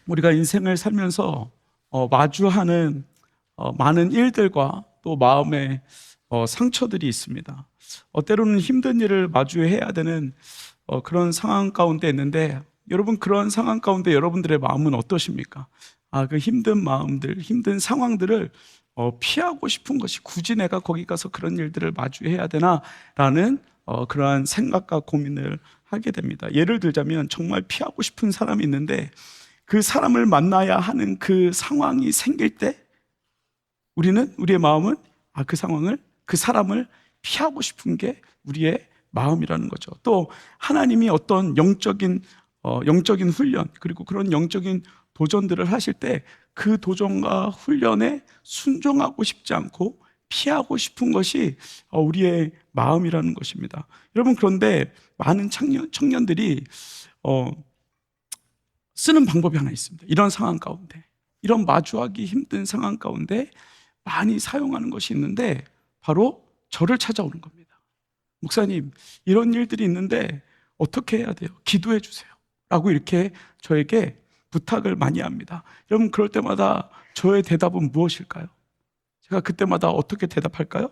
우리가 인생을 살면서 마주하는 많은 일들과 또 마음의 상처들이 있습니다. 때로는 힘든 일을 마주해야 되는 그런 상황 가운데 있는데, 여러분, 그런 상황 가운데 여러분들의 마음은 어떠십니까? 그 힘든 마음들, 힘든 상황들을 피하고 싶은 것이, 굳이 내가 거기 가서 그런 일들을 마주해야 되나라는 그러한 생각과 고민을 하게 됩니다. 예를 들자면, 정말 피하고 싶은 사람이 있는데 그 사람을 만나야 하는 그 상황이 생길 때 우리의 마음은 그 상황을, 그 사람을 피하고 싶은 게 우리의 마음이라는 거죠. 또 하나님이 어떤 영적인 훈련, 그리고 그런 영적인 도전들을 하실 때 그 도전과 훈련에 순종하고 싶지 않고 피하고 싶은 것이 우리의 마음이라는 것입니다. 여러분, 그런데 많은 청년들이 쓰는 방법이 하나 있습니다. 이런 상황 가운데, 이런 마주하기 힘든 상황 가운데 많이 사용하는 것이 있는데, 바로 저를 찾아오는 겁니다. 목사님, 이런 일들이 있는데 어떻게 해야 돼요? 기도해 주세요 라고 이렇게 저에게 부탁을 많이 합니다. 여러분, 그럴 때마다 저의 대답은 무엇일까요? 제가 그때마다 어떻게 대답할까요?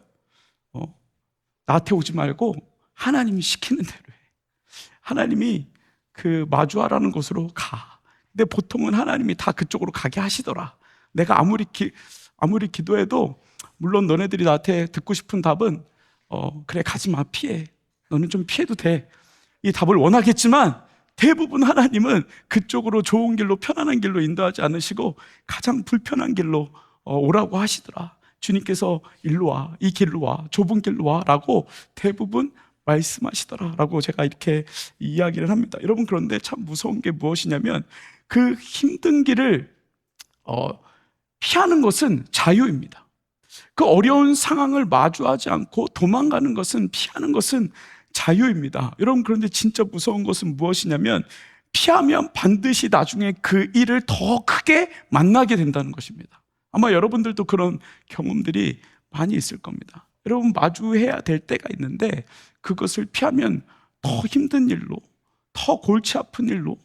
나한테 오지 말고 하나님이 시키는 대로 해. 하나님이 그 마주하라는 곳으로 가. 근데 보통은 하나님이 다 그쪽으로 가게 하시더라. 내가 아무리 기도해도, 물론 너네들이 나한테 듣고 싶은 답은 그래, 가지 마, 피해. 너는 좀 피해도 돼. 이 답을 원하겠지만, 대부분 하나님은 그쪽으로 좋은 길로, 편안한 길로 인도하지 않으시고 가장 불편한 길로 오라고 하시더라. 주님께서 일로 와, 이 길로 와, 좁은 길로 와 라고 대부분 말씀하시더라 라고 제가 이렇게 이야기를 합니다. 여러분, 그런데 참 무서운 게 무엇이냐면, 그 힘든 길을 피하는 것은 자유입니다. 그 어려운 상황을 마주하지 않고 도망가는 것은, 피하는 것은 자유입니다. 여러분, 그런데 진짜 무서운 것은 무엇이냐면, 피하면 반드시 나중에 그 일을 더 크게 만나게 된다는 것입니다. 아마 여러분들도 그런 경험들이 많이 있을 겁니다. 여러분, 마주해야 될 때가 있는데 그것을 피하면 더 힘든 일로, 더 골치 아픈 일로,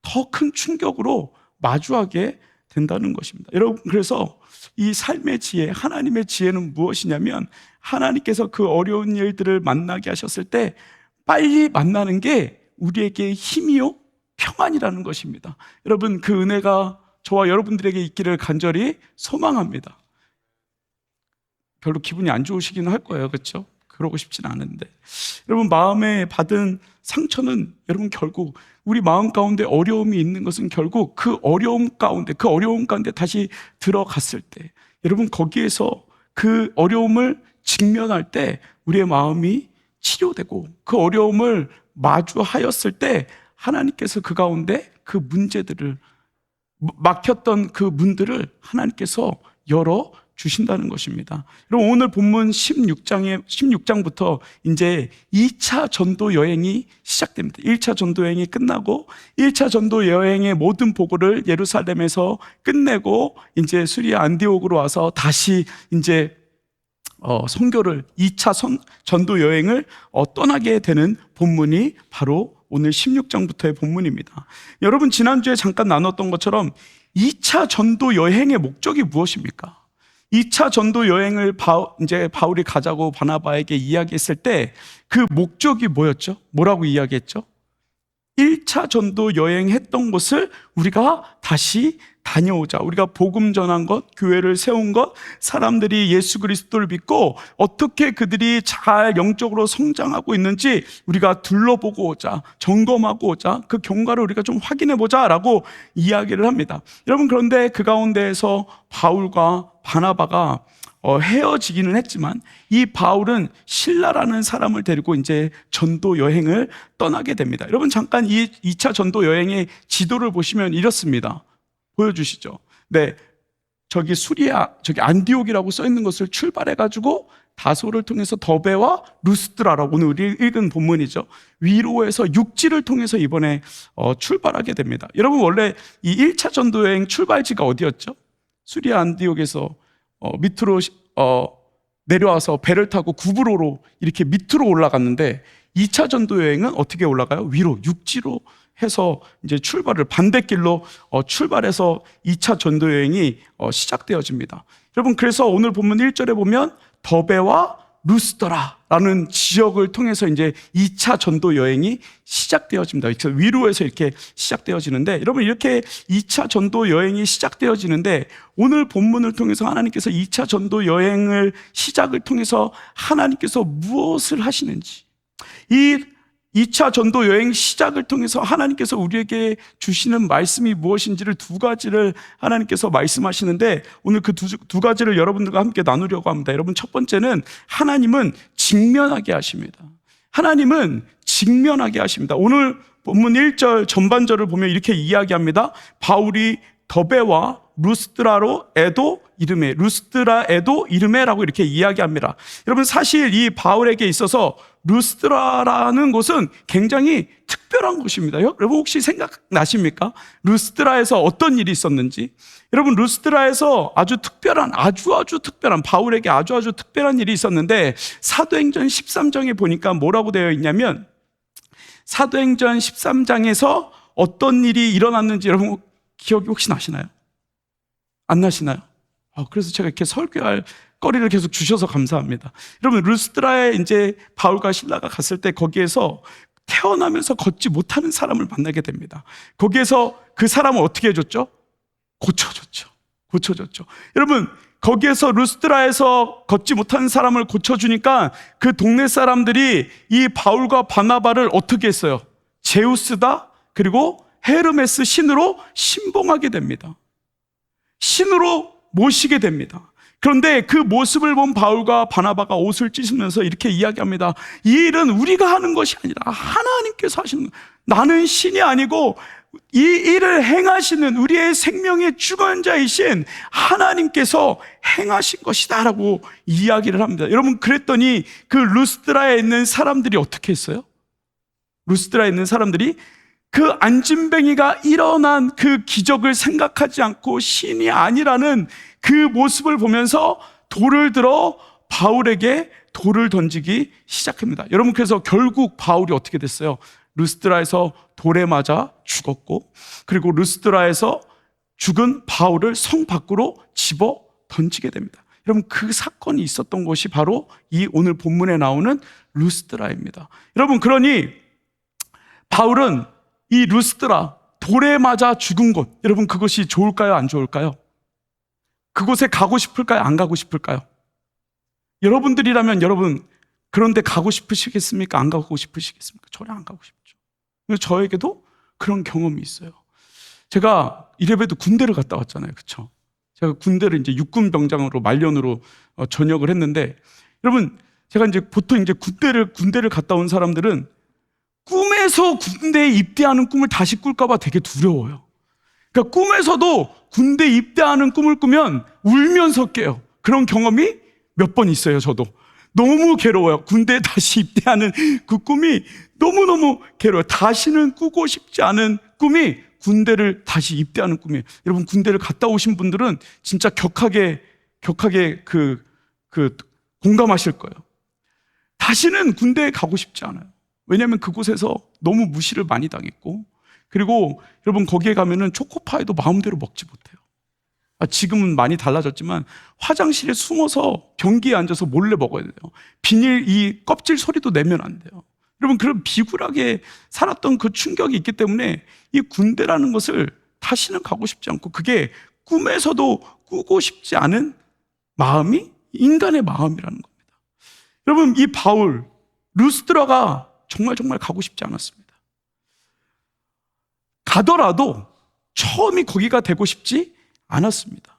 더 큰 충격으로 마주하게 된다는 것입니다. 여러분, 그래서 이 삶의 지혜, 하나님의 지혜는 무엇이냐면, 하나님께서 그 어려운 일들을 만나게 하셨을 때 빨리 만나는 게 우리에게 힘이요 평안이라는 것입니다. 여러분, 그 은혜가 저와 여러분들에게 있기를 간절히 소망합니다. 별로 기분이 안 좋으시긴 할 거예요, 그렇죠? 그러고 싶진 않은데, 여러분, 마음에 받은 상처는, 여러분, 결국 우리 마음 가운데 어려움이 있는 것은 결국 그 어려움 가운데 다시 들어갔을 때, 여러분, 거기에서 그 어려움을 직면할 때 우리의 마음이 치료되고, 그 어려움을 마주하였을 때 하나님께서 그 가운데 그 문제들을, 막혔던 그 문들을 하나님께서 열어 주신다는 것입니다. 여러분, 오늘 본문 16장부터 이제 2차 전도 여행이 시작됩니다. 1차 전도 여행이 끝나고 1차 전도 여행의 모든 보고를 예루살렘에서 끝내고 이제 수리아 안디옥으로 와서 다시 이제 선교를, 2차 전도 여행을 떠나게 되는 본문이 바로 오늘 16장부터의 본문입니다. 여러분, 지난주에 잠깐 나눴던 것처럼 2차 전도 여행의 목적이 무엇입니까? 2차 전도 여행을 이제 바울이 가자고 바나바에게 이야기했을 때 그 목적이 뭐였죠? 뭐라고 이야기했죠? 1차 전도 여행했던 곳을 우리가 다시 다녀오자. 우리가 복음 전한 것, 교회를 세운 것, 사람들이 예수 그리스도를 믿고 어떻게 그들이 잘 영적으로 성장하고 있는지 우리가 둘러보고 오자, 점검하고 오자, 그 경과를 우리가 좀 확인해 보자 라고 이야기를 합니다. 여러분, 그런데 그 가운데에서 바울과 바나바가 헤어지기는 했지만, 이 바울은 신라라는 사람을 데리고 이제 전도 여행을 떠나게 됩니다. 여러분, 잠깐 이 2차 전도 여행의 지도를 보시면 이렇습니다. 보여주시죠. 네, 저기 안디옥이라고 써 있는 것을 출발해가지고 다소를 통해서 더베와 루스드라라고 오늘 우리 읽은 본문이죠. 위로에서 육지를 통해서 이번에 출발하게 됩니다. 여러분, 원래 이 1차 전도 여행 출발지가 어디였죠? 수리아 안디옥에서 밑으로 내려와서 배를 타고 구브로로 이렇게 밑으로 올라갔는데, 2차 전도 여행은 어떻게 올라가요? 위로, 육지로 해서 이제 반대길로 출발해서 2차 전도 여행이 시작되어집니다. 여러분, 그래서 오늘 본문 1절에 보면 더베와 루스드라라는 지역을 통해서 이제 2차 전도 여행이 시작되어집니다. 위로에서 이렇게 시작되어지는데, 여러분, 이렇게 2차 전도 여행이 시작되어지는데, 오늘 본문을 통해서 하나님께서 2차 전도 여행을 시작을 통해서 하나님께서 무엇을 하시는지, 이 2차 전도 여행 시작을 통해서 하나님께서 우리에게 주시는 말씀이 무엇인지를 두 가지를 하나님께서 말씀하시는데, 오늘 그 두 가지를 여러분들과 함께 나누려고 합니다. 여러분, 첫 번째는 하나님은 직면하게 하십니다. 하나님은 직면하게 하십니다. 오늘 본문 1절 전반절을 보면 이렇게 이야기합니다. 바울이 더베와 루스드라에도 이르메라고 이렇게 이야기합니다. 여러분, 사실 이 바울에게 있어서 루스드라라는 곳은 굉장히 특별한 곳입니다. 여러분, 혹시 생각나십니까? 루스드라에서 어떤 일이 있었는지. 여러분, 루스드라에서 아주 특별한 바울에게 아주 특별한 일이 있었는데, 사도행전 13장에 보니까 뭐라고 되어 있냐면, 사도행전 13장에서 어떤 일이 일어났는지 여러분 기억이 혹시 나시나요? 안 나시나요? 그래서 제가 이렇게 설교할 거리를 계속 주셔서 감사합니다. 여러분, 루스드라에 이제 바울과 실라가 갔을 때 거기에서 태어나면서 걷지 못하는 사람을 만나게 됩니다. 거기에서 그 사람을 어떻게 해줬죠? 고쳐줬죠. 여러분, 거기에서 루스드라에서 걷지 못하는 사람을 고쳐주니까 그 동네 사람들이 이 바울과 바나바를 어떻게 했어요? 제우스다 그리고 헤르메스 신으로 신봉하게 됩니다. 신으로 모시게 됩니다. 그런데 그 모습을 본 바울과 바나바가 옷을 찢으면서 이렇게 이야기합니다. 이 일은 우리가 하는 것이 아니라 하나님께서 하시는 거예요. 나는 신이 아니고 이 일을 행하시는 우리의 생명의 주관자이신 하나님께서 행하신 것이다 라고 이야기를 합니다. 여러분, 그랬더니 그 루스드라에 있는 사람들이 어떻게 했어요? 루스드라에 있는 사람들이 그 안진뱅이가 일어난 그 기적을 생각하지 않고 신이 아니라는 그 모습을 보면서 돌을 들어 바울에게 돌을 던지기 시작합니다. 여러분, 그래서 결국 바울이 어떻게 됐어요? 루스드라에서 돌에 맞아 죽었고, 그리고 루스드라에서 죽은 바울을 성 밖으로 집어 던지게 됩니다. 여러분, 그 사건이 있었던 곳이 바로 이 오늘 본문에 나오는 루스드라입니다. 여러분, 그러니 바울은 이 루스드라, 돌에 맞아 죽은 곳, 여러분, 그것이 좋을까요? 안 좋을까요? 그곳에 가고 싶을까요? 안 가고 싶을까요? 여러분들이라면 여러분 그런데 가고 싶으시겠습니까? 안 가고 싶으시겠습니까? 저는 안 가고 싶죠. 저에게도 그런 경험이 있어요. 제가 이래봬도 군대를 갔다 왔잖아요. 그렇죠? 제가 군대를 이제 육군 병장으로 말년으로 전역을 했는데, 여러분, 제가 이제 보통 이제 군대를 갔다 온 사람들은 꿈에서 군대에 입대하는 꿈을 다시 꿀까봐 되게 두려워요. 그러니까 꿈에서도 군대 입대하는 꿈을 꾸면 울면서 깨요. 그런 경험이 몇 번 있어요. 저도 너무 괴로워요. 군대에 다시 입대하는 그 꿈이 너무너무 괴로워요. 다시는 꾸고 싶지 않은 꿈이 군대를 다시 입대하는 꿈이에요. 여러분, 군대를 갔다 오신 분들은 진짜 격하게 공감하실 거예요. 다시는 군대에 가고 싶지 않아요. 왜냐하면 그곳에서 너무 무시를 많이 당했고, 그리고 여러분, 거기에 가면은 초코파이도 마음대로 먹지 못해요. 지금은 많이 달라졌지만 화장실에 숨어서 변기에 앉아서 몰래 먹어야 돼요. 비닐 이 껍질 소리도 내면 안 돼요. 여러분, 그런 비굴하게 살았던 그 충격이 있기 때문에 이 군대라는 것을 다시는 가고 싶지 않고, 그게 꿈에서도 꾸고 싶지 않은 마음이 인간의 마음이라는 겁니다. 여러분, 이 바울 루스드라가 정말 가고 싶지 않았습니다. 가더라도 처음이 거기가 되고 싶지 않았습니다.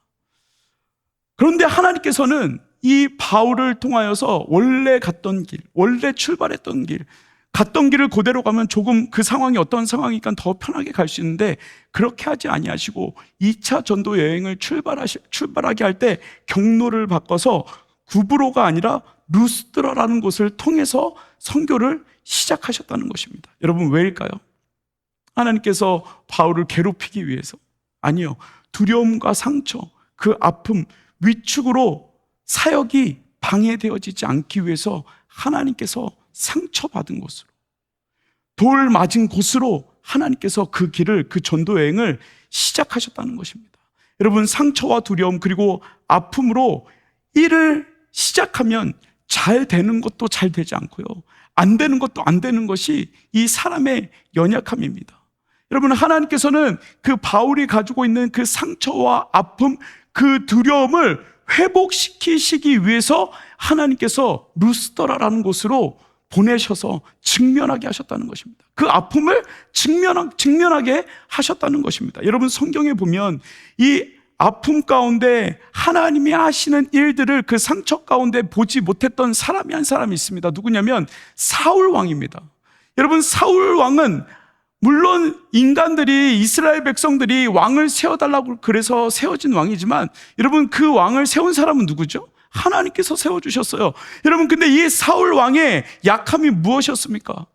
그런데 하나님께서는 이 바울을 통하여서 원래 갔던 길, 원래 출발했던 길, 갔던 길을 그대로 가면 조금 그 상황이 어떤 상황이니까 더 편하게 갈 수 있는데, 그렇게 하지 아니하시고 2차 전도 여행을 출발하게 할 때 경로를 바꿔서 구브로가 아니라 루스드라라는 곳을 통해서 선교를 시작하셨다는 것입니다. 여러분, 왜일까요? 하나님께서 바울을 괴롭히기 위해서? 아니요. 두려움과 상처, 그 아픔, 위축으로 사역이 방해되어지지 않기 위해서 하나님께서 상처받은 곳으로, 돌 맞은 곳으로 하나님께서 그 길을, 그 전도 여행을 시작하셨다는 것입니다. 여러분, 상처와 두려움 그리고 아픔으로 일을 시작하면 잘 되는 것도 잘 되지 않고요, 안 되는 것도 안 되는 것이 이 사람의 연약함입니다. 여러분, 하나님께서는 그 바울이 가지고 있는 그 상처와 아픔, 그 두려움을 회복시키시기 위해서 하나님께서 루스드라라는 곳으로 보내셔서 직면하게 하셨다는 것입니다. 그 아픔을 직면하게 하셨다는 것입니다. 여러분, 성경에 보면 이 아픔 가운데 하나님이 하시는 일들을 그 상처 가운데 보지 못했던 사람이 한 사람이 있습니다. 누구냐면 사울 왕입니다. 여러분, 사울 왕은 물론 인간들이, 이스라엘 백성들이 왕을 세워달라고 그래서 세워진 왕이지만, 여러분, 그 왕을 세운 사람은 누구죠? 하나님께서 세워주셨어요. 여러분, 근데 이 사울 왕의 약함이 무엇이었습니까?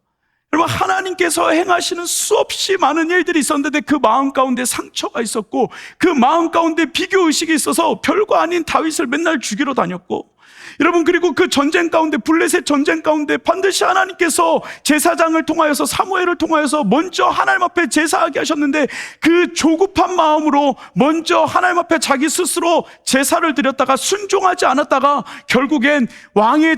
여러분, 하나님께서 행하시는 수없이 많은 일들이 있었는데 그 마음 가운데 상처가 있었고, 그 마음 가운데 비교의식이 있어서 별거 아닌 다윗을 맨날 죽이러 다녔고, 여러분, 그리고 그 전쟁 가운데, 블레셋 전쟁 가운데 반드시 하나님께서 제사장을 통하여서, 사무엘을 통하여서 먼저 하나님 앞에 제사하게 하셨는데 그 조급한 마음으로 먼저 하나님 앞에 자기 스스로 제사를 드렸다가 순종하지 않았다가 결국엔 왕의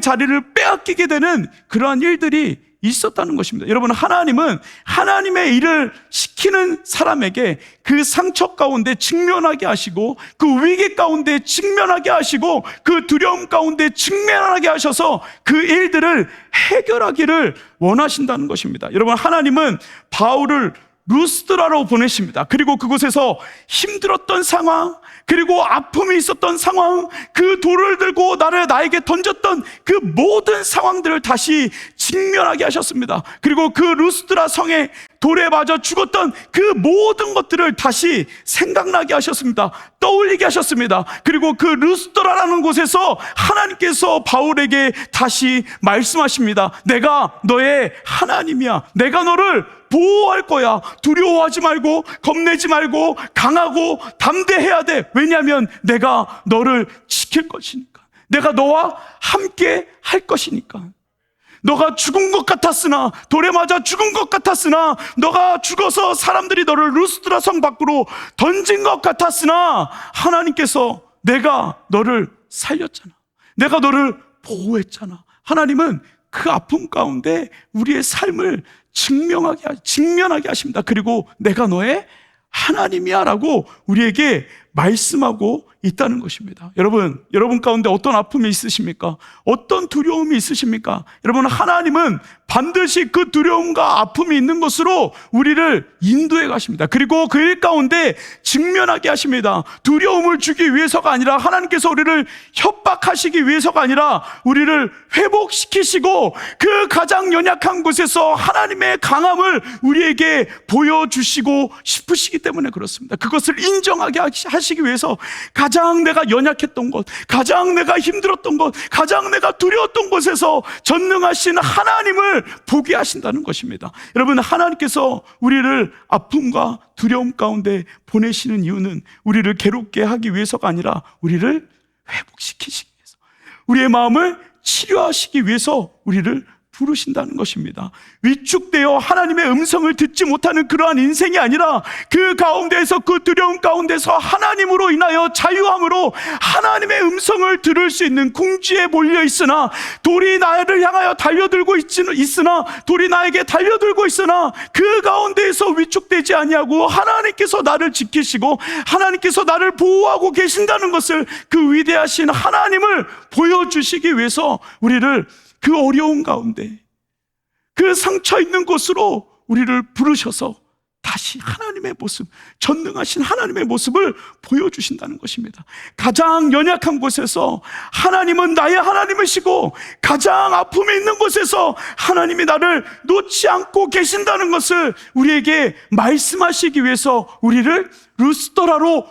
자리를 빼앗기게 되는 그러한 일들이 있었다는 것입니다. 여러분, 하나님은 하나님의 일을 시키는 사람에게 그 상처 가운데 직면하게 하시고, 그 위기 가운데 직면하게 하시고, 그 두려움 가운데 직면하게 하셔서 그 일들을 해결하기를 원하신다는 것입니다. 여러분, 하나님은 바울을 루스드라로 보내십니다. 그리고 그곳에서 힘들었던 상황, 그리고 아픔이 있었던 상황, 그 돌을 들고 나에게 던졌던 그 모든 상황들을 다시 직면하게 하셨습니다. 그리고 그 루스드라 성에 돌에 맞아 죽었던 그 모든 것들을 다시 생각나게 하셨습니다. 떠올리게 하셨습니다. 그리고 그 루스드라라는 곳에서 하나님께서 바울에게 다시 말씀하십니다. 내가 너의 하나님이야. 내가 너를 보호할 거야. 두려워하지 말고, 겁내지 말고, 강하고 담대해야 돼. 왜냐하면 내가 너를 지킬 것이니까. 내가 너와 함께 할 것이니까. 너가 죽은 것 같았으나, 돌에 맞아 죽은 것 같았으나, 너가 죽어서 사람들이 너를 루스드라 성 밖으로 던진 것 같았으나, 하나님께서 내가 너를 살렸잖아. 내가 너를 보호했잖아. 하나님은 그 아픔 가운데 우리의 삶을 직면하게 하십니다. 그리고 내가 너의 하나님이야 라고 우리에게 말씀하고 있다는 것입니다. 여러분 가운데 어떤 아픔이 있으십니까? 어떤 두려움이 있으십니까? 여러분, 하나님은 반드시 그 두려움과 아픔이 있는 곳으로 우리를 인도해 가십니다. 그리고 그 일 가운데 직면하게 하십니다. 두려움을 주기 위해서가 아니라, 하나님께서 우리를 협박하시기 위해서가 아니라 우리를 회복시키시고 그 가장 연약한 곳에서 하나님의 강함을 우리에게 보여주시고 싶으시기 때문에 그렇습니다. 그것을 인정하게 하시기 위해서 가장 내가 연약했던 곳, 가장 내가 힘들었던 곳, 가장 내가 두려웠던 곳에서 전능하신 하나님을 보게 하신다는 것입니다. 여러분, 하나님께서 우리를 아픔과 두려움 가운데 보내시는 이유는 우리를 괴롭게 하기 위해서가 아니라 우리를 회복시키시기 위해서, 우리의 마음을 치료하시기 위해서 우리를 부르신다는 것입니다. 위축되어 하나님의 음성을 듣지 못하는 그러한 인생이 아니라, 그 가운데에서, 그 두려움 가운데서 하나님으로 인하여 자유함으로 하나님의 음성을 들을 수 있는 궁지에 몰려 있으나, 돌이 나를 향하여 달려들고 있으나, 돌이 나에게 달려들고 있으나 그 가운데에서 위축되지 아니하고 하나님께서 나를 지키시고 하나님께서 나를 보호하고 계신다는 것을, 그 위대하신 하나님을 보여주시기 위해서 우리를 그 어려운 가운데, 그 상처 있는 곳으로 우리를 부르셔서 다시 하나님의 모습, 전능하신 하나님의 모습을 보여주신다는 것입니다. 가장 연약한 곳에서 하나님은 나의 하나님이시고, 가장 아픔이 있는 곳에서 하나님이 나를 놓지 않고 계신다는 것을 우리에게 말씀하시기 위해서 우리를 루스드라로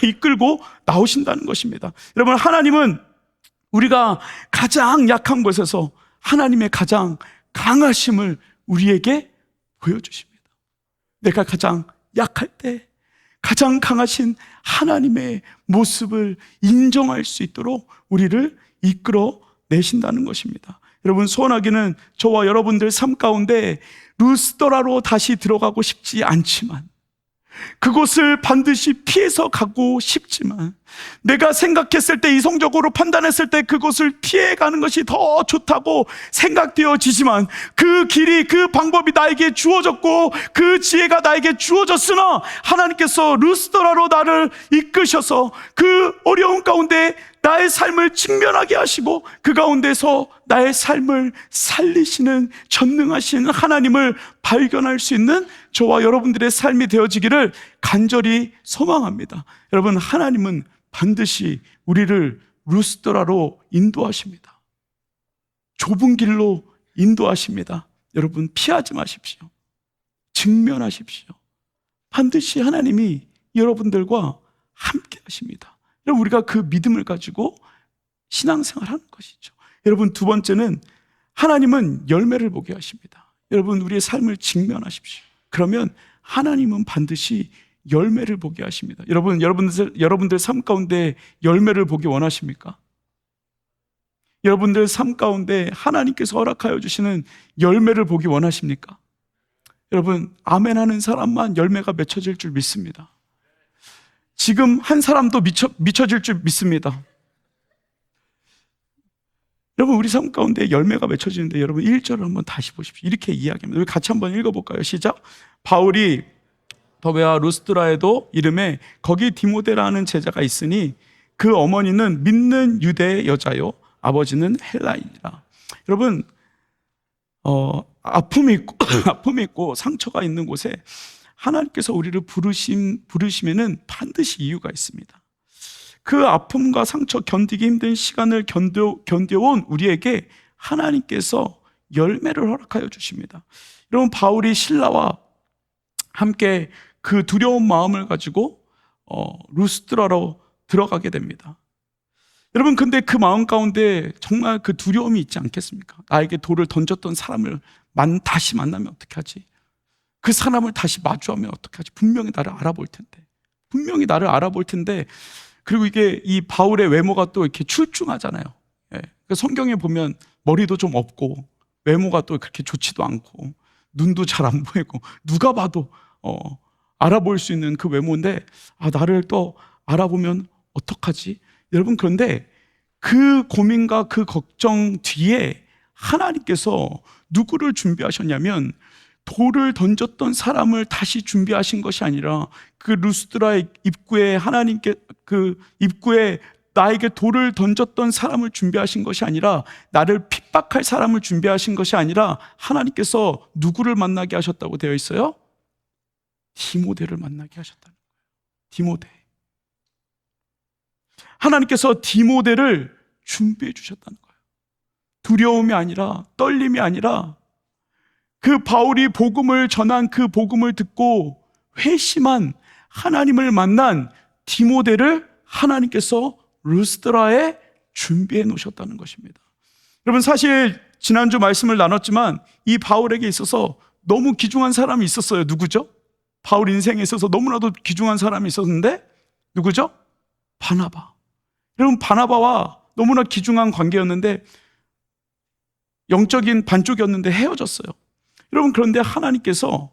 이끌고 나오신다는 것입니다. 여러분, 하나님은 우리가 가장 약한 곳에서 하나님의 가장 강하심을 우리에게 보여주십니다. 내가 가장 약할 때 가장 강하신 하나님의 모습을 인정할 수 있도록 우리를 이끌어 내신다는 것입니다. 여러분, 소원하기는 저와 여러분들 삶 가운데 루스드라로 다시 들어가고 싶지 않지만, 그곳을 반드시 피해서 가고 싶지만, 내가 생각했을 때, 이성적으로 판단했을 때 그곳을 피해가는 것이 더 좋다고 생각되어지지만, 그 길이, 그 방법이 나에게 주어졌고 그 지혜가 나에게 주어졌으나, 하나님께서 루스드라로 나를 이끄셔서 그 어려운 가운데 나의 삶을 직면하게 하시고 그 가운데서 나의 삶을 살리시는 전능하신 하나님을 발견할 수 있는 저와 여러분들의 삶이 되어지기를 간절히 소망합니다. 여러분, 하나님은 반드시 우리를 루스드라로 인도하십니다. 좁은 길로 인도하십니다. 여러분, 피하지 마십시오. 직면하십시오. 반드시 하나님이 여러분들과 함께 하십니다. 여러분, 우리가 그 믿음을 가지고 신앙생활하는 것이죠. 여러분, 두 번째는 하나님은 열매를 보게 하십니다. 여러분, 우리의 삶을 직면하십시오. 그러면 하나님은 반드시 열매를 보게 하십니다. 여러분들 삶 가운데 열매를 보기 원하십니까? 여러분들 삶 가운데 하나님께서 허락하여 주시는 열매를 보기 원하십니까? 여러분, 아멘 하는 사람만 열매가 맺혀질 줄 믿습니다. 지금 한 사람도 미쳐질 줄 믿습니다. 여러분, 우리 삶 가운데 열매가 맺혀지는데, 여러분 1절을 한번 다시 보십시오. 이렇게 이야기합니다. 우리 같이 한번 읽어볼까요? 시작. 바울이 더베와 루스드라에도 이름에 거기 디모데라는 제자가 있으니 그 어머니는 믿는 유대 여자요 아버지는 헬라인이라. 여러분, 아픔이 있고 상처가 있는 곳에 하나님께서 우리를 부르시면은 반드시 이유가 있습니다. 그 아픔과 상처, 견디기 힘든 시간을 견뎌온 우리에게 하나님께서 열매를 허락하여 주십니다. 여러분, 바울이 신라와 함께 그 두려운 마음을 가지고 루스드라로 들어가게 됩니다. 여러분, 근데 그 마음 가운데 정말 그 두려움이 있지 않겠습니까? 나에게 돌을 던졌던 사람을 다시 만나면 어떻게 하지? 그 사람을 다시 마주하면 어떻게 하지? 분명히 나를 알아볼 텐데. 그리고 이게 이 바울의 외모가 또 이렇게 출중하잖아요. 예. 성경에 보면 머리도 좀 없고 외모가 또 그렇게 좋지도 않고 눈도 잘 안 보이고 누가 봐도 알아볼 수 있는 그 외모인데, 나를 또 알아보면 어떡하지? 여러분, 그런데 그 고민과 그 걱정 뒤에 하나님께서 누구를 준비하셨냐면, 돌을 던졌던 사람을 다시 준비하신 것이 아니라 그 루스드라의 입구에 나에게 돌을 던졌던 사람을 준비하신 것이 아니라, 나를 핍박할 사람을 준비하신 것이 아니라, 하나님께서 누구를 만나게 하셨다고 되어 있어요? 디모데를 만나게 하셨다는 거예요. 디모데. 하나님께서 디모데를 준비해 주셨다는 거예요. 두려움이 아니라, 떨림이 아니라, 그 바울이 복음을 전한 그 복음을 듣고 회심한, 하나님을 만난 디모데를 하나님께서 루스드라에 준비해 놓으셨다는 것입니다. 여러분, 사실 지난주 말씀을 나눴지만 이 바울에게 있어서 너무 귀중한 사람이 있었어요. 누구죠? 바울 인생에 있어서 너무나도 귀중한 사람이 있었는데, 누구죠? 바나바. 여러분, 바나바와 너무나 귀중한 관계였는데, 영적인 반쪽이었는데 헤어졌어요. 여러분, 그런데 하나님께서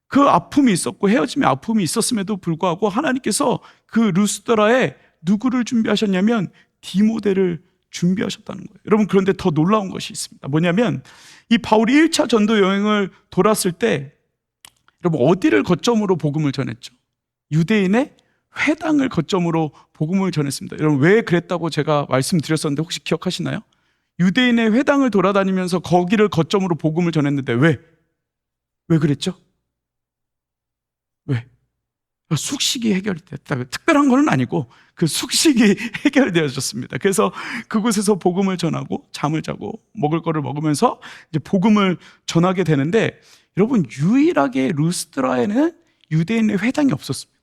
그 아픔이 있었고 헤어짐의 아픔이 있었음에도 불구하고 하나님께서 그 루스드라에 누구를 준비하셨냐면 디모데를 준비하셨다는 거예요. 여러분, 그런데 더 놀라운 것이 있습니다. 뭐냐면, 이 바울이 1차 전도 여행을 돌았을 때, 여러분, 어디를 거점으로 복음을 전했죠? 유대인의 회당을 거점으로 복음을 전했습니다. 여러분, 왜 그랬다고 제가 말씀드렸었는데 혹시 기억하시나요? 유대인의 회당을 돌아다니면서 거기를 거점으로 복음을 전했는데 왜 그랬죠? 왜? 숙식이 해결이 됐다. 특별한 건 아니고 그 숙식이 해결되어졌습니다. 그래서 그곳에서 복음을 전하고 잠을 자고 먹을 거를 먹으면서 이제 복음을 전하게 되는데, 여러분, 유일하게 루스드라에는 유대인의 회당이 없었습니다.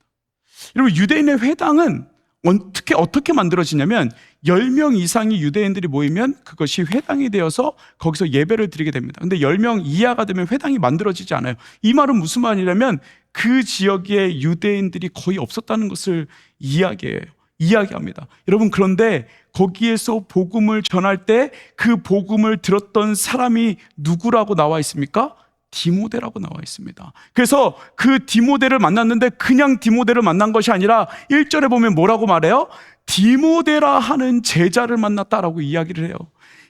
여러분, 유대인의 회당은 어떻게 만들어지냐면 10명 이상의 유대인들이 모이면 그것이 회당이 되어서 거기서 예배를 드리게 됩니다. 근데 10명 이하가 되면 회당이 만들어지지 않아요. 이 말은 무슨 말이냐면 그 지역에 유대인들이 거의 없었다는 것을 이야기해요. 이야기합니다. 여러분, 그런데 거기에서 복음을 전할 때 그 복음을 들었던 사람이 누구라고 나와 있습니까? 디모데라고 나와 있습니다. 그래서 그 디모데를 만났는데 그냥 디모데를 만난 것이 아니라 1절에 보면 뭐라고 말해요? 디모데라 하는 제자를 만났다라고 이야기를 해요.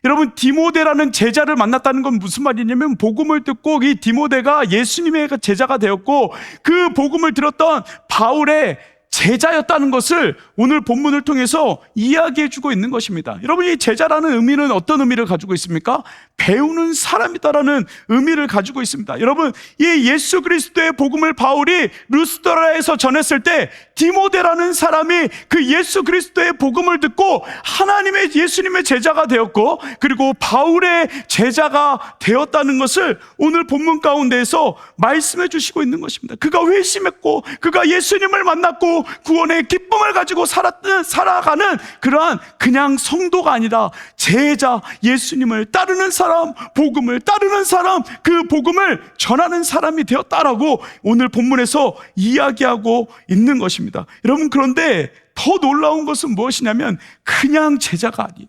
여러분, 디모데라는 제자를 만났다는 건 무슨 말이냐면, 복음을 듣고 이 디모데가 예수님의 제자가 되었고 그 복음을 들었던 바울의 제자였다는 것을 오늘 본문을 통해서 이야기해 주고 있는 것입니다. 여러분, 이 제자라는 의미는 어떤 의미를 가지고 있습니까? 배우는 사람이다라는 의미를 가지고 있습니다. 여러분, 이 예수 그리스도의 복음을 바울이 루스드라에서 전했을 때 디모데라는 사람이 그 예수 그리스도의 복음을 듣고 하나님의 예수님의 제자가 되었고, 그리고 바울의 제자가 되었다는 것을 오늘 본문 가운데에서 말씀해 주시고 있는 것입니다. 그가 회심했고 그가 예수님을 만났고 구원의 기쁨을 가지고 살아가는 그러한 그냥 성도가 아니라 제자, 예수님을 따르는 사람, 복음을 따르는 사람, 그 복음을 전하는 사람이 되었다라고 오늘 본문에서 이야기하고 있는 것입니다. 여러분, 그런데 더 놀라운 것은 무엇이냐면 그냥 제자가 아니에요.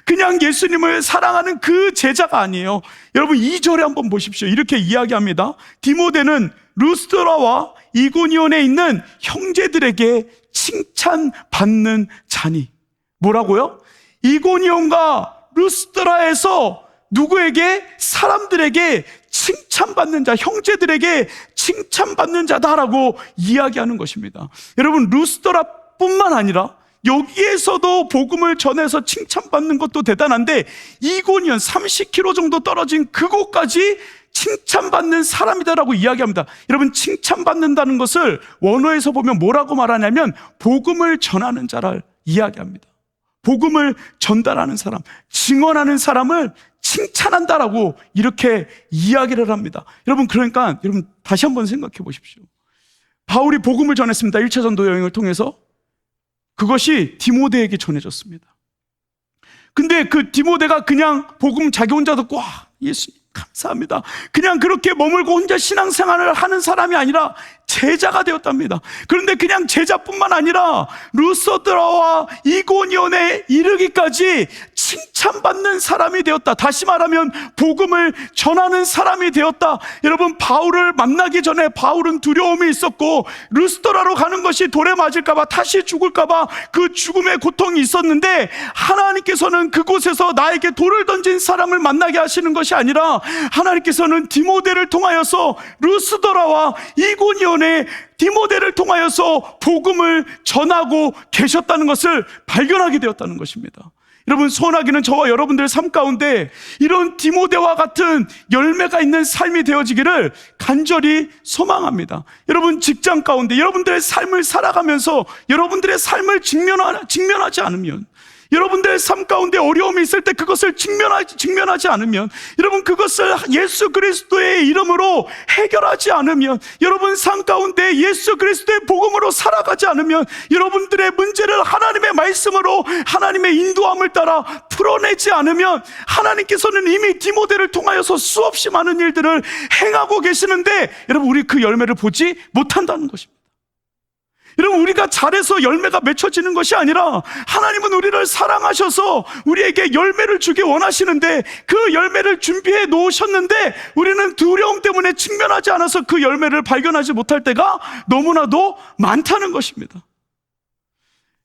그냥 예수님을 사랑하는 그 제자가 아니에요. 여러분, 2절에 한번 보십시오. 이렇게 이야기합니다. 디모데는 루스드라와 이고니온에 있는 형제들에게 칭찬받는 자니. 뭐라고요? 이고니온과 루스드라에서 누구에게? 사람들에게 칭찬받는 자, 형제들에게 칭찬받는 자다라고 이야기하는 것입니다. 여러분, 루스드라뿐만 아니라 여기에서도 복음을 전해서 칭찬받는 것도 대단한데, 이고니온 30km 정도 떨어진 그곳까지 칭찬받는 사람이다라고 이야기합니다. 여러분, 칭찬받는다는 것을 원어에서 보면 뭐라고 말하냐면 복음을 전하는 자를 이야기합니다. 복음을 전달하는 사람, 증언하는 사람을 칭찬한다라고 이렇게 이야기를 합니다. 여러분, 그러니까 여러분 다시 한번 생각해 보십시오. 바울이 복음을 전했습니다. 1차 전도 여행을 통해서. 그것이 디모데에게 전해졌습니다. 근데 그 디모데가 그냥 복음 자기 혼자 듣고 예수님 감사합니다, 그냥 그렇게 머물고 혼자 신앙생활을 하는 사람이 아니라 제자가 되었답니다. 그런데 그냥 제자뿐만 아니라 루스드라와 이고니온에 이르기까지 칭찬받는 사람이 되었다. 다시 말하면 복음을 전하는 사람이 되었다. 여러분, 바울을 만나기 전에 바울은 두려움이 있었고 루스드라로 가는 것이 돌에 맞을까봐, 다시 죽을까봐 그 죽음의 고통이 있었는데, 하나님께서는 그곳에서 나에게 돌을 던진 사람을 만나게 하시는 것이 아니라 하나님께서는 디모데를 통하여서 루스드라와 이고니온에 디모데를 통하여서 복음을 전하고 계셨다는 것을 발견하게 되었다는 것입니다. 여러분, 소원하기는 저와 여러분들의 삶 가운데 이런 디모데와 같은 열매가 있는 삶이 되어지기를 간절히 소망합니다. 여러분, 직장 가운데 여러분들의 삶을 살아가면서 여러분들의 삶을 직면하지 않으면, 여러분들의 삶 가운데 어려움이 있을 때 그것을 직면하지 않으면, 여러분 그것을 예수 그리스도의 이름으로 해결하지 않으면, 여러분 삶 가운데 예수 그리스도의 복음으로 살아가지 않으면, 여러분들의 문제를 하나님의 말씀으로 하나님의 인도함을 따라 풀어내지 않으면, 하나님께서는 이미 디모데를 통하여서 수없이 많은 일들을 행하고 계시는데 여러분, 우리 그 열매를 보지 못한다는 것입니다. 여러분, 우리가 잘해서 열매가 맺혀지는 것이 아니라 하나님은 우리를 사랑하셔서 우리에게 열매를 주기 원하시는데, 그 열매를 준비해 놓으셨는데 우리는 두려움 때문에 직면하지 않아서 그 열매를 발견하지 못할 때가 너무나도 많다는 것입니다.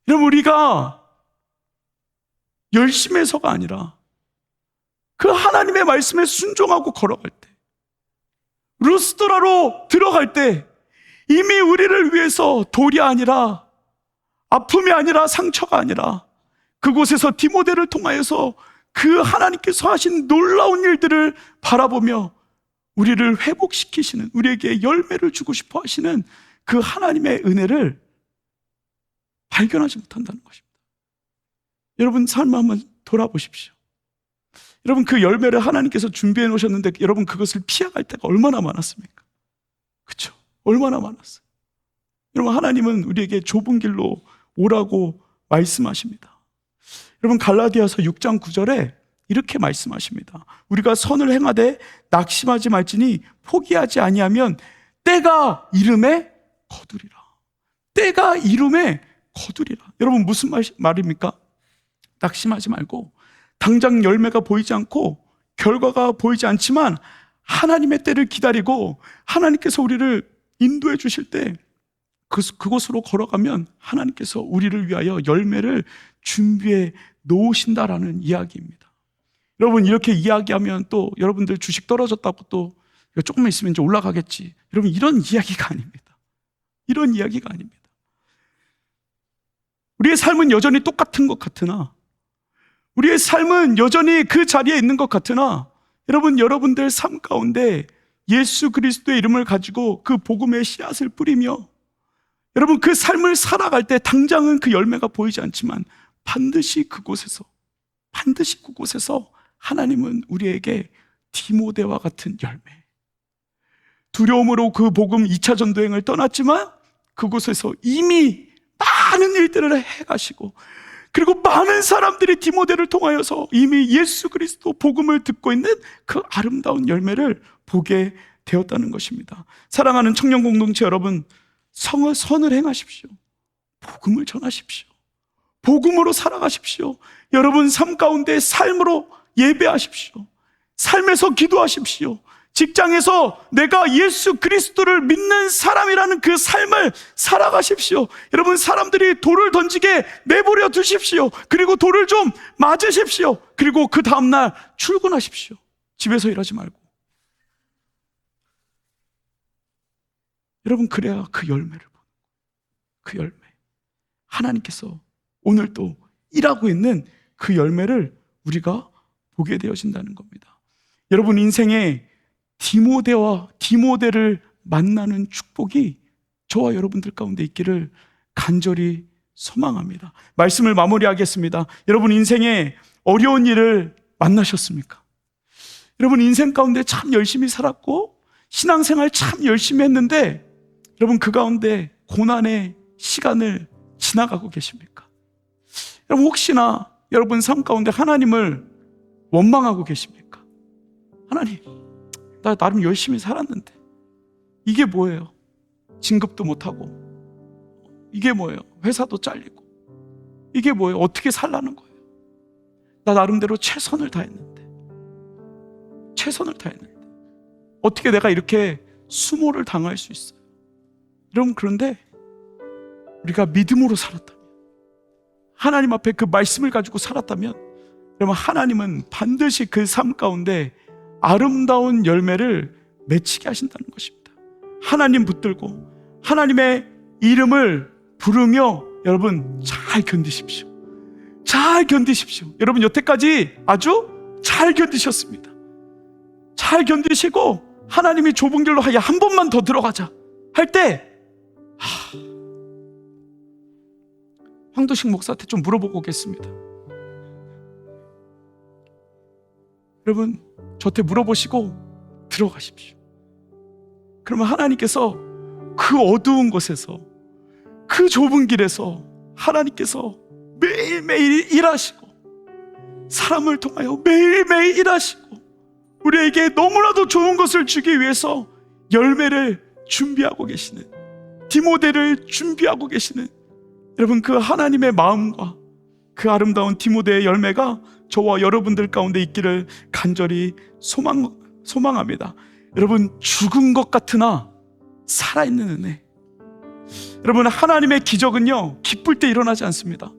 여러분, 우리가 열심히 해서가 아니라 그 하나님의 말씀에 순종하고 걸어갈 때, 루스드라로 들어갈 때 이미 우리를 위해서 돌이 아니라, 아픔이 아니라, 상처가 아니라 그곳에서 디모데를 통하여서 그 하나님께서 하신 놀라운 일들을 바라보며 우리를 회복시키시는, 우리에게 열매를 주고 싶어 하시는 그 하나님의 은혜를 발견하지 못한다는 것입니다. 여러분, 삶을 한번 돌아보십시오. 여러분, 그 열매를 하나님께서 준비해 놓으셨는데 여러분 그것을 피해갈 때가 얼마나 많았습니까? 그렇죠? 얼마나 많았어요. 여러분, 하나님은 우리에게 좁은 길로 오라고 말씀하십니다. 여러분, 갈라디아서 6장 9절에 이렇게 말씀하십니다. 우리가 선을 행하되 낙심하지 말지니 포기하지 아니하면 때가 이름에 거두리라. 때가 이름에 거두리라. 여러분 무슨 말입니까? 낙심하지 말고 당장 열매가 보이지 않고 결과가 보이지 않지만 하나님의 때를 기다리고 하나님께서 우리를 인도해 주실 때 그곳으로 걸어가면 하나님께서 우리를 위하여 열매를 준비해 놓으신다라는 이야기입니다. 여러분 이렇게 이야기하면 또 여러분들 주식 떨어졌다고 또 조금만 있으면 이제 올라가겠지. 여러분 이런 이야기가 아닙니다. 이런 이야기가 아닙니다. 우리의 삶은 여전히 똑같은 것 같으나, 우리의 삶은 여전히 그 자리에 있는 것 같으나, 여러분들 삶 가운데 예수 그리스도의 이름을 가지고 그 복음의 씨앗을 뿌리며 여러분 그 삶을 살아갈 때 당장은 그 열매가 보이지 않지만 반드시 그곳에서 하나님은 우리에게 디모데와 같은 열매, 두려움으로 그 복음 2차 전도행을 떠났지만 그곳에서 이미 많은 일들을 해가시고, 그리고 많은 사람들이 디모데를 통하여서 이미 예수 그리스도 복음을 듣고 있는 그 아름다운 열매를 보게 되었다는 것입니다. 사랑하는 청년 공동체 여러분, 선을 행하십시오. 복음을 전하십시오. 복음으로 살아가십시오. 여러분 삶 가운데 삶으로 예배하십시오. 삶에서 기도하십시오. 직장에서 내가 예수 그리스도를 믿는 사람이라는 그 삶을 살아가십시오. 여러분 사람들이 돌을 던지게 내버려 두십시오. 그리고 돌을 좀 맞으십시오. 그리고 그 다음날 출근하십시오. 집에서 일하지 말고. 여러분 그래야 그 열매를 보는, 그 열매, 하나님께서 오늘 또 일하고 있는 그 열매를 우리가 보게 되어진다는 겁니다. 여러분 인생에 디모데를 만나는 축복이 저와 여러분들 가운데 있기를 간절히 소망합니다. 말씀을 마무리하겠습니다. 여러분 인생에 어려운 일을 만나셨습니까? 여러분 인생 가운데 참 열심히 살았고 신앙생활 참 열심히 했는데 여러분 그 가운데 고난의 시간을 지나가고 계십니까? 여러분 혹시나 여러분 삶 가운데 하나님을 원망하고 계십니까? 하나님, 나 나름 열심히 살았는데 이게 뭐예요? 진급도 못하고, 이게 뭐예요? 회사도 잘리고, 이게 뭐예요? 어떻게 살라는 거예요? 나 나름대로 최선을 다했는데 어떻게 내가 이렇게 수모를 당할 수 있어요? 여러분 그런데 우리가 믿음으로 살았다면, 하나님 앞에 그 말씀을 가지고 살았다면 여러분 하나님은 반드시 그 삶 가운데 아름다운 열매를 맺히게 하신다는 것입니다. 하나님 붙들고 하나님의 이름을 부르며 여러분 잘 견디십시오. 잘 견디십시오. 여러분 여태까지 아주 잘 견디셨습니다. 잘 견디시고 하나님이 좁은 길로 하여 한 번만 더 들어가자 할 때 황도식 목사한테 좀 물어보고 오겠습니다. 여러분 저한테 물어보시고 들어가십시오. 그러면 하나님께서 그 어두운 곳에서, 그 좁은 길에서 하나님께서 매일매일 일하시고 사람을 통하여 매일매일 일하시고 우리에게 너무나도 좋은 것을 주기 위해서 열매를 준비하고 계시는, 디모데를 준비하고 계시는 여러분 그 하나님의 마음과 그 아름다운 디모데의 열매가 저와 여러분들 가운데 있기를 간절히 소망합니다. 여러분 죽은 것 같으나 살아있는 은혜. 여러분 하나님의 기적은요 기쁠 때 일어나지 않습니다.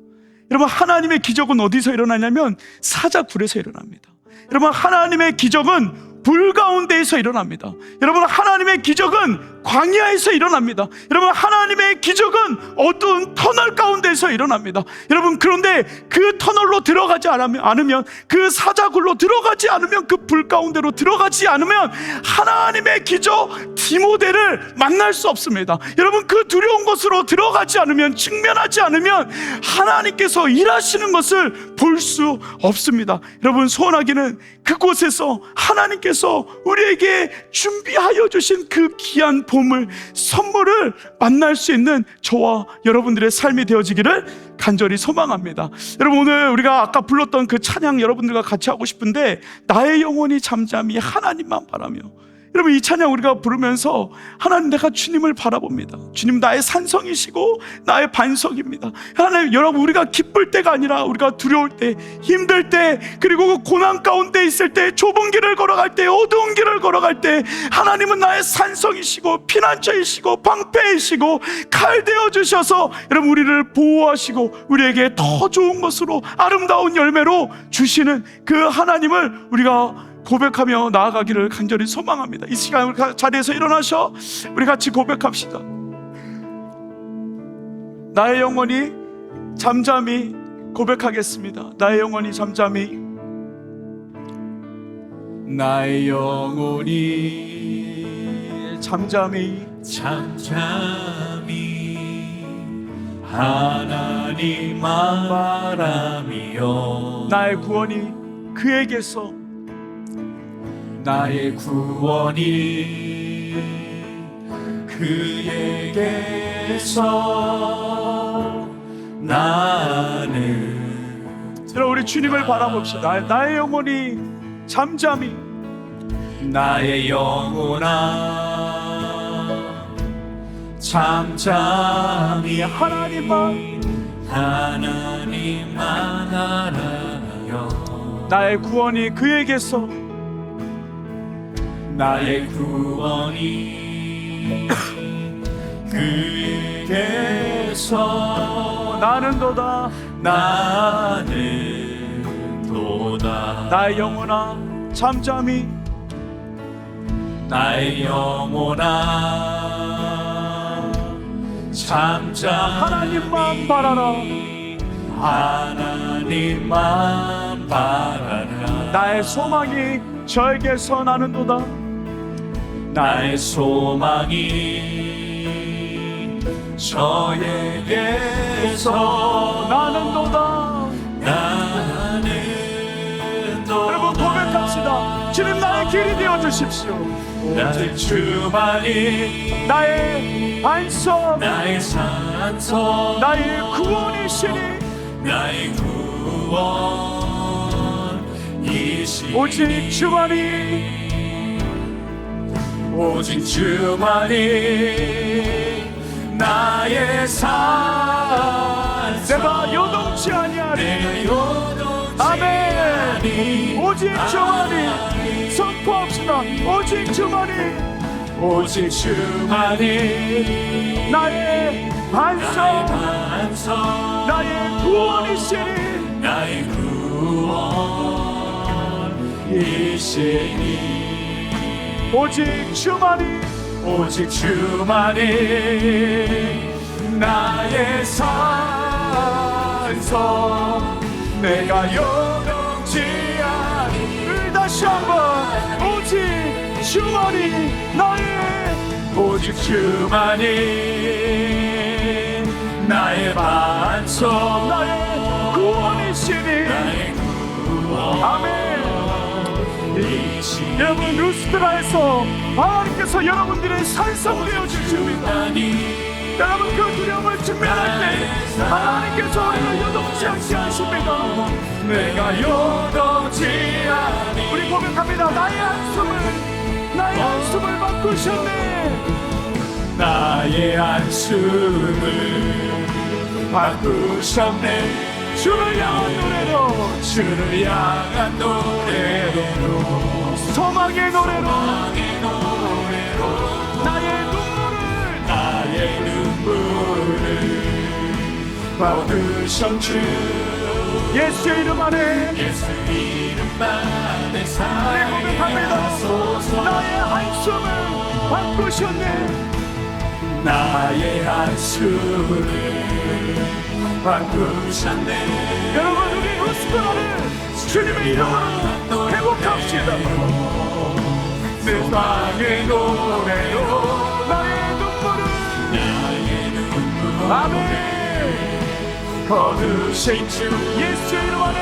여러분 하나님의 기적은 어디서 일어나냐면 사자굴에서 일어납니다. 여러분 하나님의 기적은 불 가운데에서 일어납니다. 여러분 하나님의 기적은 광야에서 일어납니다. 여러분 하나님의 기적은 어두운 터널 가운데에서 일어납니다. 여러분 그런데 그 터널로 들어가지 않으면, 그 사자굴로 들어가지 않으면, 그 불 가운데로 들어가지 않으면 하나님의 기적 디모데를 만날 수 없습니다. 여러분 그 두려운 곳으로 들어가지 않으면, 직면하지 않으면 하나님께서 일하시는 것을 볼 수 없습니다. 여러분 소원하기는 그곳에서 하나님께서 우리에게 준비하여 주신 그 귀한 보물, 선물을 만날 수 있는 저와 여러분들의 삶이 되어지기를 간절히 소망합니다. 여러분 오늘 우리가 아까 불렀던 그 찬양 여러분들과 같이 하고 싶은데, 나의 영혼이 잠잠히 하나님만 바라며, 여러분, 이 찬양 우리가 부르면서 하나님, 내가 주님을 바라봅니다. 주님 나의 산성이시고 나의 반석입니다. 하나님, 여러분, 우리가 기쁠 때가 아니라 우리가 두려울 때, 힘들 때, 그리고 고난 가운데 있을 때, 좁은 길을 걸어갈 때, 어두운 길을 걸어갈 때 하나님은 나의 산성이시고 피난처이시고 방패이시고 칼 되어주셔서 여러분 우리를 보호하시고 우리에게 더 좋은 것으로 아름다운 열매로 주시는 그 하나님을 우리가 고백하며 나아가기를 간절히 소망합니다. 이 시간 우리 자리에서 일어나셔 우리 같이 고백합시다. 나의 영혼이 잠잠히 고백하겠습니다. 나의 영혼이 잠잠히, 나의 영혼이 잠잠히 하나님만 바라며, 나의 구원이 그에게서, 나의 구원이 그에게서 나는. 여러분, 우리 주님을 바라봅시다. 나의 영혼이 잠잠히, 나의 영혼아 잠잠히 하나님만 바라며, 나의 구원이 그에게서, 나의 구원이 그에게서 나는 도다. 나의 영혼아 잠잠히, 나의 영혼아 잠잠히 하나님만 바라라. 하나님만 바라라. 나의 소망이 저에게서 나는도다. 나의 소망이 저에게서 나는도다. 여러분 고백합시다. 주님, 나의 길이 되어 주십시오. 나의 주만이 나의 반석, 나의 산성, 나의 구원이시니, 나의 구원이시니, 오직 주만이, 오직 주만이 나의 산성, 내가 요동치 아니하리. 내가 요동치 아멘. 아니하리. 오직 주만이, 선포합시다. 오직 주만이, 오직 주만이 나의 반석, 나의 구원이시니, 나의 구원이시니, 오직 주만이, 오직 주만이 나의 산성, 내가 요동치 아니. 우리 다시 한번. 오직 주만이 나의, 오직 주만이 나의 반석, 나의 구원이시니. 나의 구원. 아멘. 여러분, 루스드라에서 하나님께서 여러분들의 산성 되어 주십니다. 여러분, 그 두려움을 증명할 때 하나님께서 우리를 요동치 않게 하십니다. 내가 요동치 아니. 우리 고백합니다. 나의 한숨을 바꾸셨네. 나의 한숨을 바꾸셨네. 주를 향한 노래로, 주를 향한 노래로, 소망의 노래로, 소망의 노래로, 나의 눈물을 받으신 주 예수의 이름 안에, 예수 이름만에 우리 고백합니다. 살소서. 나의 한숨을 바꾸셨네. 나의 한숨을 바꾸셨네. 여러분, 우리 루스드라를 주님의 이름으로 회복합시다. 세상의 노래로, 나의 눈물을, 아멘. 거두신 주 예수의 이름 안에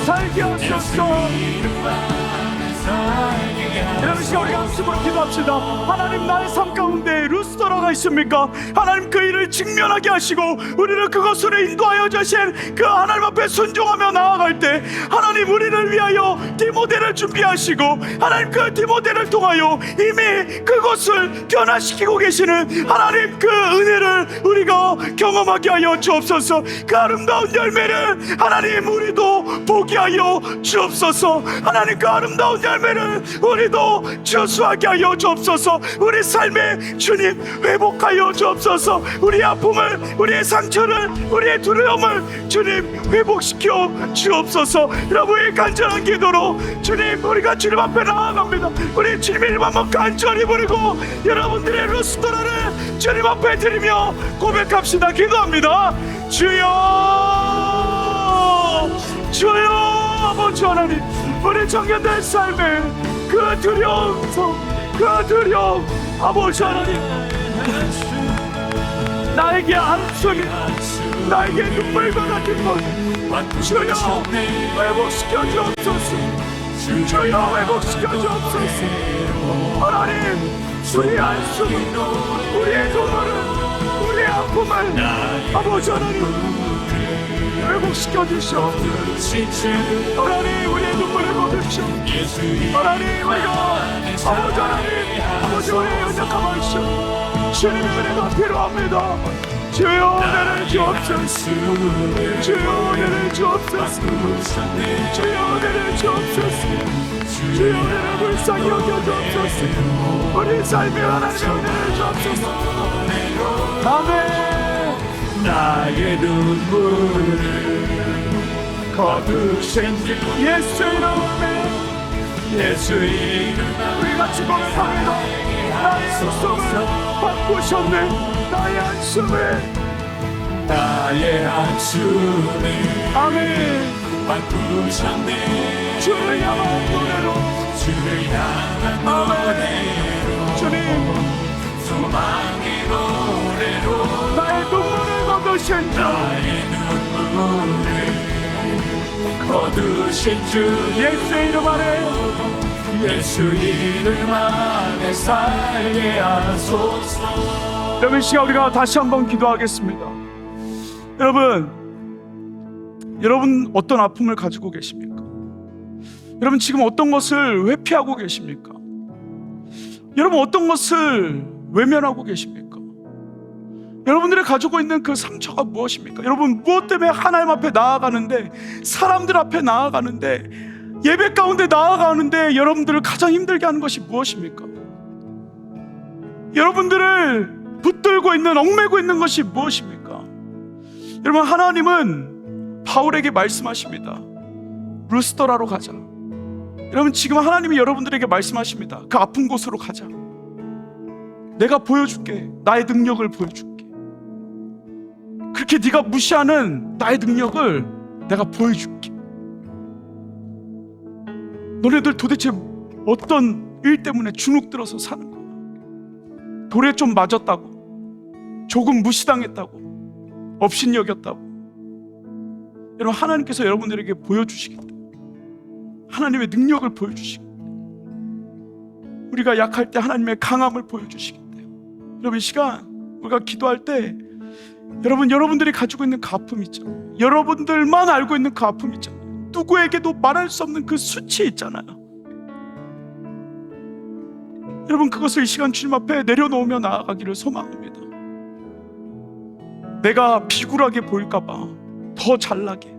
살게 하소서. 이름만에 살게 여러분, 시간 우리 한숨으로 기도합시다. 하나님, 나의 삶 가운데 루스드 루스더라가 있습니까? 하나님 그 일을 직면하게 하시고 우리를 그것으로 인도하여 주신 그 하나님 앞에 순종하며 나아갈 때 하나님 우리를 위하여 디모데를 준비하시고 하나님 그 디모데를 통하여 이미 그것을 변화시키고 계시는 하나님 그 은혜를 우리가 경험하게 하여 주옵소서. 그 아름다운 열매를 하나님 우리도 보게 하여 주옵소서. 하나님 그 아름다운 열매를 우리도 주수하게 하여 주옵소서. 우리 삶에 주님 회복하여 주옵소서. 우리의 아픔을, 우리의 상처를, 우리의 두려움을 주님 회복시켜 주옵소서. 여러분의 간절한 기도로 주님 우리가 주님 앞에 나아갑니다. 우리 주님의 이름 한번 간절히 부르고 여러분들의 루스더라를 주님 앞에 드리며 고백합시다. 기도합니다. 주여, 주여, 아버지 하나님, 우리 청년들 삶에 그 두려움, 그 두려움, 아버지 하나님, 나에게 한숨이, 나에게 눈물과 같은 것 주여 회복시켜 주옵소서. 주여 회복시켜 주옵소서. 하나님 우리의 한숨, 우리의 눈물을, 우리의 아픔을 아버지 하나님 회복시켜 주시옵소서. 하나님 우리의 눈물을 거두시옵소서. 하나님 우리가 아버지 하나님, 아버지 우리의 연약함 하시오. 주님의 은혜가 필요합니다. 주여 은혜를 주옵소서. 주여 은혜를 주옵소서. 주여 은혜를 주옵소서. 주여 은혜를 불쌍히 여겨 주옵소서. 우리 삶에 하나님의 은혜를 주옵소서. 아멘. 나의 눈물을 거두신 주 예수 이름에 예수 이름 우리가 죽음을 당해도 나의 한숨을 바꾸셨네. 나의 한숨을, 나의 한숨을 아멘. 바꾸셨네. 주를 향한 노래로, 주를 향한 노래로 주님 소망의 노래로 나의 눈물을 거두신 주, 나의 눈물을 거두신 주 예수 이름 안에 예수 이름 안에 살게 하소서. 여러분, 이 시간 우리가 다시 한번 기도하겠습니다. 여러분 어떤 아픔을 가지고 계십니까? 여러분 지금 어떤 것을 회피하고 계십니까? 여러분 어떤 것을 외면하고 계십니까? 여러분들이 가지고 있는 그 상처가 무엇입니까? 여러분 무엇 때문에 하나님 앞에 나아가는데, 사람들 앞에 나아가는데, 예배 가운데 나아가는데 여러분들을 가장 힘들게 하는 것이 무엇입니까? 여러분들을 붙들고 있는, 얽매고 있는 것이 무엇입니까? 여러분 하나님은 바울에게 말씀하십니다. 루스더라로 가자. 여러분 지금 하나님이 여러분들에게 말씀하십니다. 그 아픈 곳으로 가자. 내가 보여줄게. 나의 능력을 보여줄게. 그렇게 네가 무시하는 나의 능력을 내가 보여줄게. 너네들 도대체 어떤 일 때문에 주눅들어서 사는 거야? 돌에 좀 맞았다고, 조금 무시당했다고, 업신여겼다고. 여러분 하나님께서 여러분들에게 보여주시겠다. 하나님의 능력을 보여주시겠다. 우리가 약할 때 하나님의 강함을 보여주시겠대요. 여러분 이 시간 우리가 기도할 때 여러분들이 가지고 있는 그 아픔 있잖아요. 여러분들만 알고 있는 그 아픔 있잖아요. 누구에게도 말할 수 없는 그 수치 있잖아요. 여러분 그것을 이 시간 주님 앞에 내려놓으며 나아가기를 소망합니다. 내가 비굴하게 보일까봐 더 잘나게,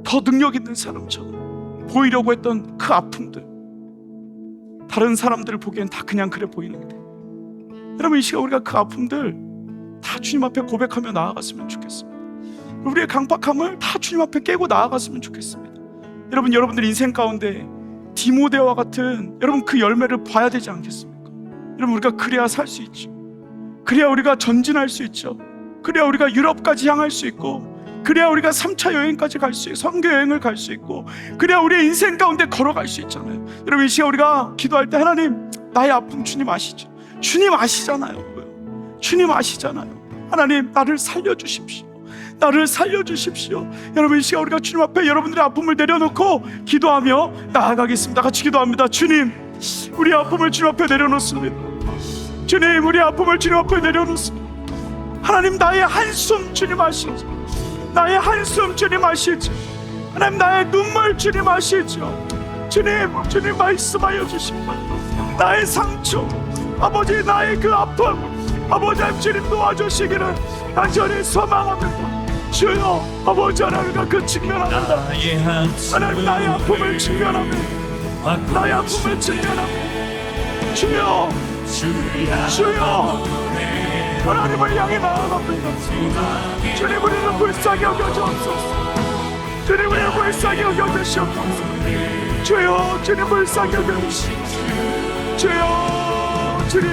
더 능력 있는 사람처럼 보이려고 했던 그 아픔들, 다른 사람들을 보기엔 다 그냥 그래 보이는데, 여러분 이 시간 우리가 그 아픔들 다 주님 앞에 고백하며 나아갔으면 좋겠습니다. 우리의 강팍함을 다 주님 앞에 깨고 나아갔으면 좋겠습니다. 여러분 여러분들 인생 가운데 디모데와 같은 여러분 그 열매를 봐야 되지 않겠습니까? 여러분 우리가 그래야 살 수 있죠. 그래야 우리가 전진할 수 있죠. 그래야 우리가 유럽까지 향할 수 있고, 그래야 우리가 3차 여행까지 갈 수 있고, 선교 여행을 갈 수 있고, 그래야 우리의 인생 가운데 걸어갈 수 있잖아요. 여러분 이 시간 우리가 기도할 때 하나님 나의 아픔 주님 아시죠? 주님 아시잖아요. 주님 아시잖아요. 하나님 나를 살려주십시오. 나를 살려주십시오. 여러분 이 시간 우리가 주님 앞에 여러분들의 아픔을 내려놓고 기도하며 나아가겠습니다. 같이 기도합니다. 주님, 우리 아픔을 주님 앞에 내려놓습니다. 주님, 우리 아픔을 주님 앞에 내려놓습니다. 하나님, 나의 한숨 주님 아시죠? 나의 한숨 주님 아시죠? 하나님, 나의 눈물 주님 아시죠? 주님 말씀하여 주십니다. 나의 상처, 아버지, 나의 그 아픔, 아버지 하나님, 주님 도와주시기를 간절히 소망합니다. 주여, 아버지 하나님과 그 직면합니다. 하나님, 나의 아픔을 직면합니다. 나의 아픔을 직면합니다. 주여, 주여, 하나님을 향해 나아갑니다. 주님, 우리를 불쌍히 여겨주옵소서. 주님, 우리를 불쌍히 여겨주시옵소서. 주여, 주님 불쌍히 여겨주시옵소서. 주여, 주님,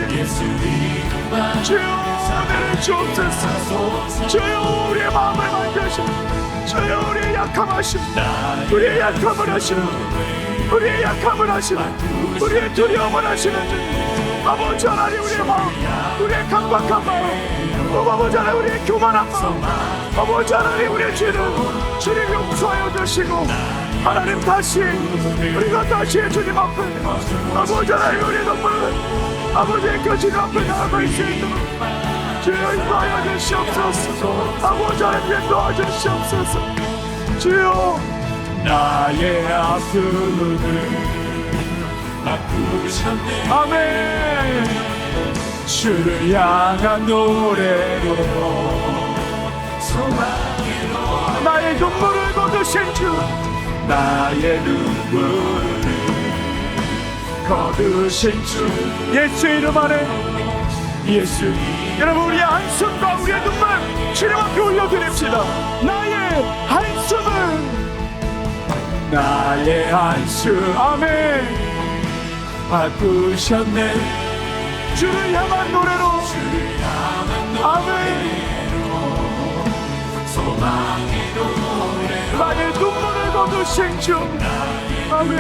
주여, 은혜를 주옵소서. 주여, 우리의 마음을 만드시옵소서. 주여, 우리의 약함하시옵소서. 우리의 약함을 하시는 우리의 약함을 하시는 우리의 두려움을 하시는 주님, 아버지 하나님, 우리의 마음, 우리의 강박한 마음, 아버지 하나님, 우리의 교만한 마음, 아버지 하나님, 우리의 죄를 주님 용서하여 주시고, 하나님, 다시 우리가 다시 주님 앞에, 아버지 하나님, 우리의 눈물을 아버지의 그 주님 앞에 나아갈 수 있도록 주여 인도하여 주시옵소서. 아버지 하나님, 인도하여 주시옵소서. 주여, 나의 아픔을 아프셨네. 아멘. 주를 향한 노래로 소망으로 나의 눈물을 거두신 주, 나의 눈물을 거두신 주 예수 이름 안에 예수. 여러분, 우리의 한숨과 우리의 눈물 주님 앞에 올려드립시다. 나의 한숨을, 나의 한숨 아멘. 바꾸셨네. 주를 향한 노래로, 아멘. 소망의 노래로 나의 눈물을 거두신 주, 아멘.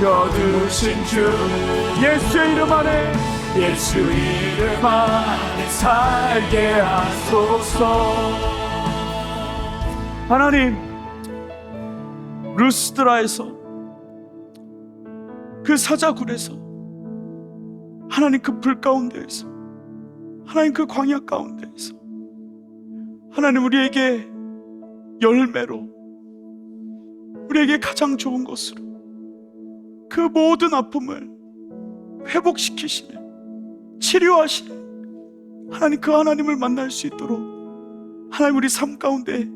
거두신 주 예수의 이름 안에, 예수 이름 안에 살게 하소서. 하나님, 루스드라에서 그 사자굴에서, 하나님 그 불 가운데에서, 하나님 그 광야 가운데에서, 하나님 우리에게 열매로, 우리에게 가장 좋은 것으로 그 모든 아픔을 회복시키시는, 치료하시는 하나님, 그 하나님을 만날 수 있도록 하나님, 우리 삶 가운데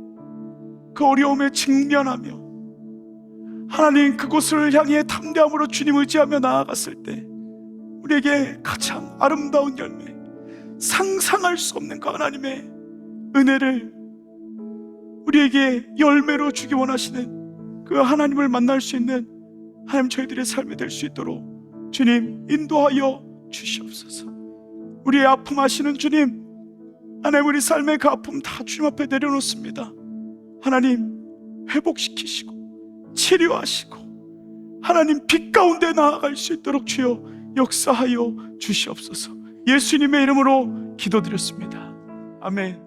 그 어려움에 직면하며 하나님 그곳을 향해 담대함으로 주님 의지하며 나아갔을 때 우리에게 가장 아름다운 열매, 상상할 수 없는 그 하나님의 은혜를 우리에게 열매로 주기 원하시는 그 하나님을 만날 수 있는 하나님, 저희들의 삶이 될 수 있도록 주님 인도하여 주시옵소서. 우리의 아픔 아시는 주님, 하나님, 우리 삶의 그 아픔 다 주님 앞에 내려놓습니다. 하나님, 회복시키시고 치료하시고 하나님 빛 가운데 나아갈 수 있도록 주여 역사하여 주시옵소서. 예수님의 이름으로 기도드렸습니다. 아멘.